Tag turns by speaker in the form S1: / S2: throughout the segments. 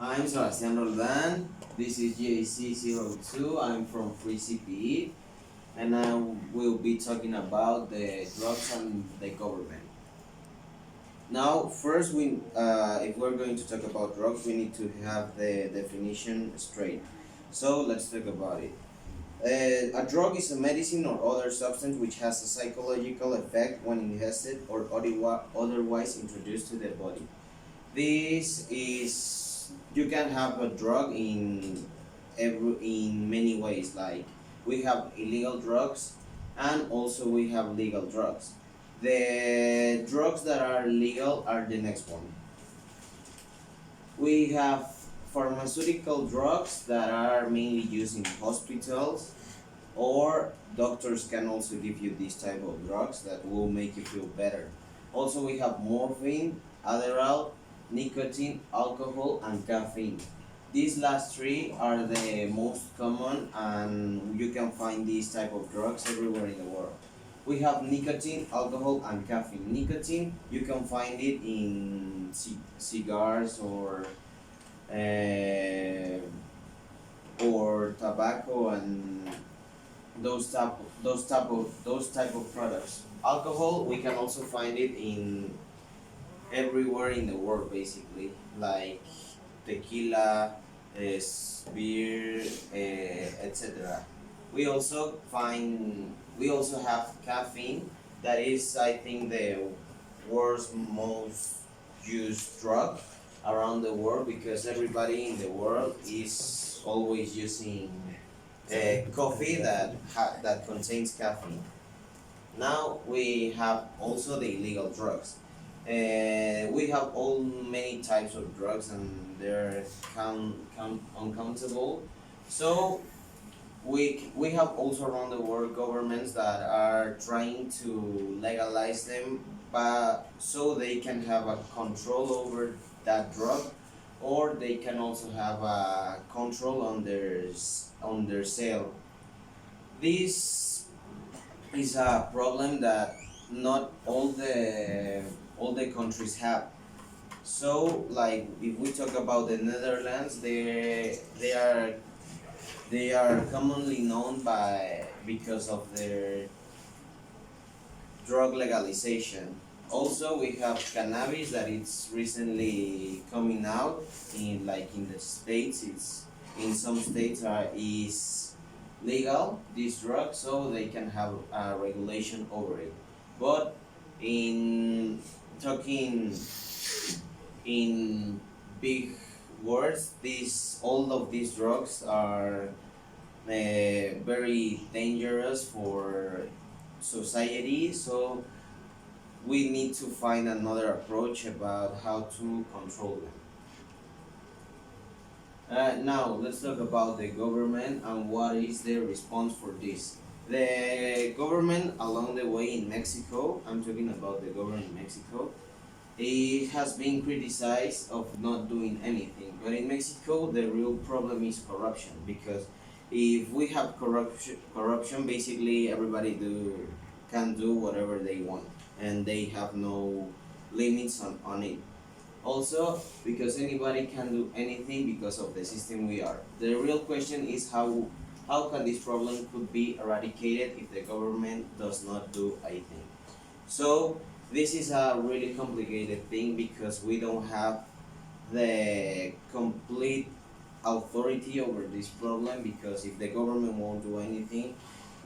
S1: I'm Sebastian Roldan. This is GAC02. I'm from Free CPE, and I will be talking about the drugs and the government. Now, first, if we're going to talk about drugs, we need to have the definition straight. So let's talk about it. A drug is a medicine or other substance which has a psychological effect when ingested or otherwise introduced to the body. This is you can have a drug in many ways. Like we have illegal drugs, and also we have legal drugs. The drugs that are legal are the next one. We have pharmaceutical drugs that are mainly used in hospitals, or doctors can also give you this type of drugs that will make you feel better. Also, we have morphine, Adderall, nicotine, alcohol, and caffeine. These last three are the most common, and you can find these type of drugs everywhere in the world. We have nicotine, alcohol, and caffeine. Nicotine, you can find it in cigars uh, or tobacco and those type of products. Alcohol, we can also find it in everywhere in the world, basically, like tequila, beer, etc. We also have caffeine, that is, I think, the world's most used drug around the world, because everybody in the world is always using coffee that contains caffeine. Now we have also the illegal drugs. We have all many types of drugs, and they're uncountable. So we have also around the world governments that are trying to legalize them, but so they can have a control over that drug, or they can also have a control on their sale. This is a problem that not all the countries have. So, like, if we talk about the Netherlands, they are commonly known because of their drug legalization. Also, we have cannabis that it's recently coming out in the states. It's in some states is legal, this drug, so they can have a regulation over it. But in talking in big words, these all of these drugs are very dangerous for society. So we need to find another approach about how to control them. Now let's talk about the government and what is their response for this. The government along the way in Mexico, I'm talking about the government in Mexico, it has been criticized of not doing anything. But in Mexico, the real problem is corruption, because if we have corruption, basically everybody can do whatever they want, and they have no limits on it. Also, because anybody can do anything because of the system we are. The real question is how can this problem could be eradicated if the government does not do anything. So this is a really complicated thing, because we don't have the complete authority over this problem, because if the government won't do anything,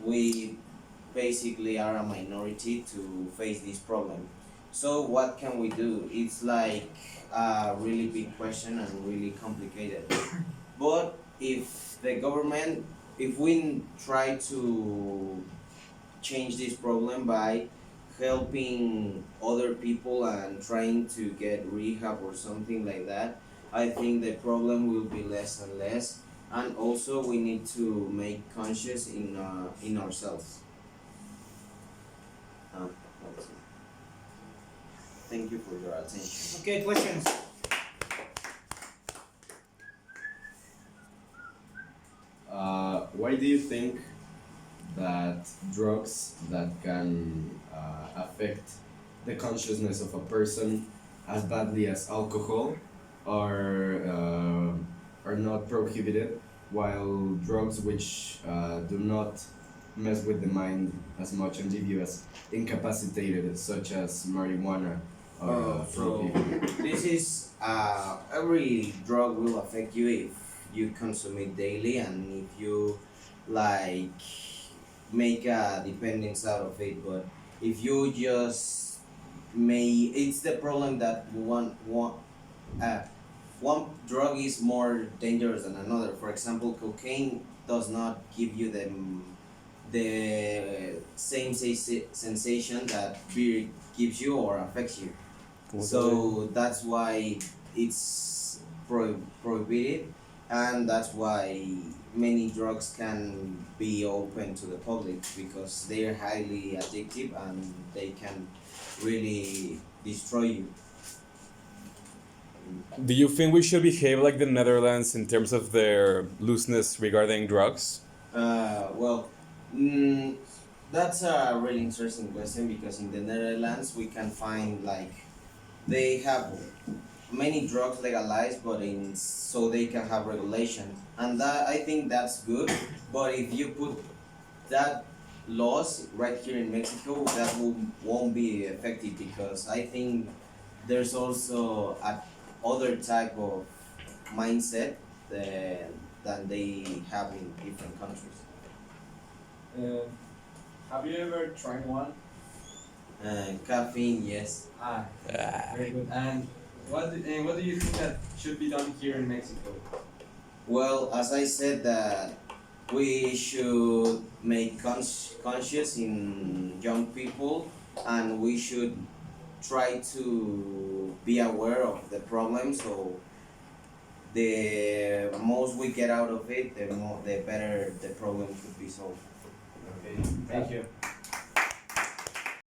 S1: we basically are a minority to face this problem. So what can we do? It's like a really big question and really complicated. But if we try to change this problem by helping other people and trying to get rehab or something like that, I think the problem will be less and less. And also we need to make conscious in ourselves. That's it. Thank you for your attention.
S2: Okay, questions.
S3: Why do you think that drugs that can affect the consciousness of a person as badly as alcohol are not prohibited, while drugs which do not mess with the mind as much and leave you as incapacitated, such as marijuana, are
S1: So
S3: prohibited.
S1: this is every drug will affect you if you consume it daily and if you like make a dependence out of it. But if you just may, it's the problem that uh, one drug is more dangerous than another. For example, cocaine does not give you the same sensation that beer gives you or affects you. So that's why it's prohibited, and that's why many drugs can be open to the public because they are highly addictive and they can really destroy you.
S2: Do you think we should behave like the Netherlands in terms of their looseness regarding drugs?
S1: Well, mm, that's a really interesting question because in the Netherlands we can find like they have many drugs legalized, but in so they can have regulations, and that I think that's good. But if you put that laws right here in Mexico, that won't be effective because I think there's also a other type of mindset than they have in different countries.
S4: Uh, have you ever tried one?
S1: Caffeine, yes.
S4: Ah, very good. And what do you think that should be done here in Mexico?
S1: Well, as I said, that we should make conscious in young people, and we should try to be aware of the problem. So the most we get out of it, the better the problem could be solved.
S4: Okay, thank you.